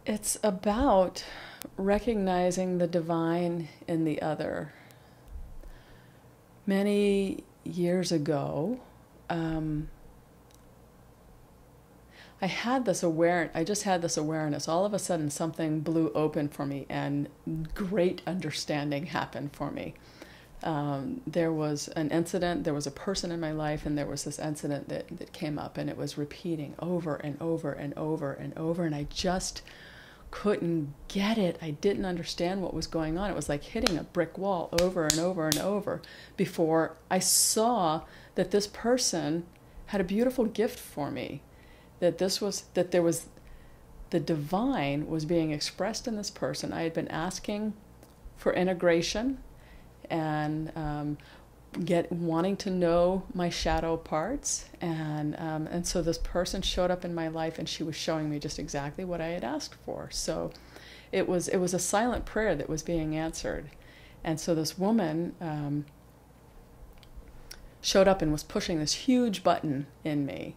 It's about recognizing the divine in the other. Many years ago, um, I just had this awareness. All of a sudden, something blew open for me, and great understanding happened for me. There was an incident, there was a person in my life, and there was this incident that came up, and it was repeating over and over and over and over, and I just couldn't get it. I didn't understand what was going on. It was like hitting a brick wall over and over and over before I saw that this person had a beautiful gift for me. That there was the divine was being expressed in this person. I had been asking for integration and wanting to know my shadow parts, and so this person showed up in my life, and she was showing me just exactly what I had asked for. So it was a silent prayer that was being answered, and so this woman showed up and was pushing this huge button in me,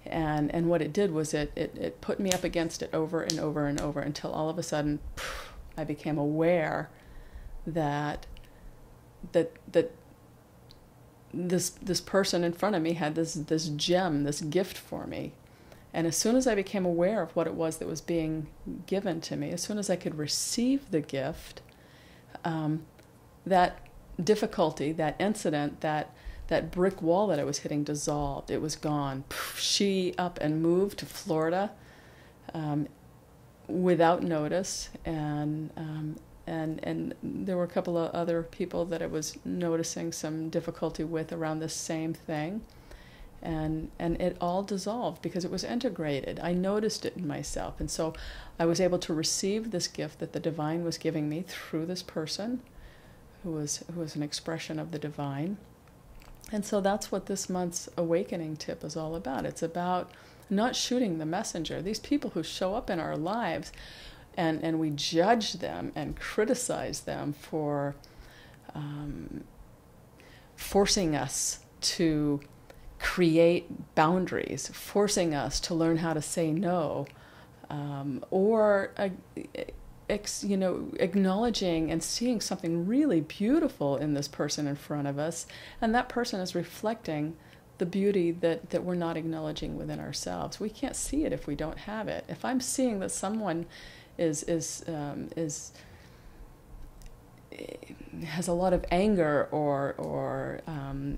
and what it did was it put me up against it over and over and over until all of a sudden I became aware that this person in front of me had this gem, this gift for me. And as soon as I became aware of what it was that was being given to me, as soon as I could receive the gift, that difficulty, that incident, that brick wall that I was hitting dissolved. It was gone. She up and moved to Florida without notice, and there were a couple of other people that I was noticing some difficulty with around the same thing, and it all dissolved because it was integrated. I noticed it in myself, and so I was able to receive this gift that the divine was giving me through this person who was an expression of the divine. And so that's what this month's awakening tip is all about. It's about not shooting the messenger. These people who show up in our lives, and we judge them and criticize them for forcing us to create boundaries, forcing us to learn how to say no, or acknowledging and seeing something really beautiful in this person in front of us, and that person is reflecting the beauty that we're not acknowledging within ourselves. We can't see it if we don't have it. If I'm seeing that someone has a lot of anger, or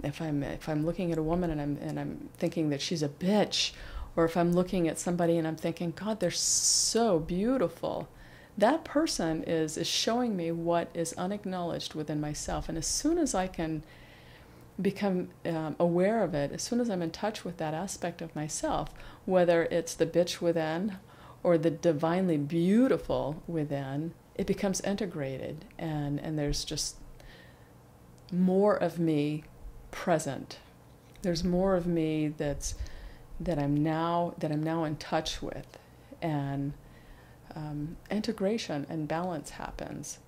if I'm looking at a woman and I'm thinking that she's a bitch, or if I'm looking at somebody and I'm thinking, God, they're so beautiful, that person is showing me what is unacknowledged within myself. And as soon as I can become aware of it, as soon as I'm in touch with that aspect of myself, whether it's the bitch within or the divinely beautiful within, it becomes integrated, and there's just more of me present. There's more of me that I'm now in touch with, and integration and balance happens.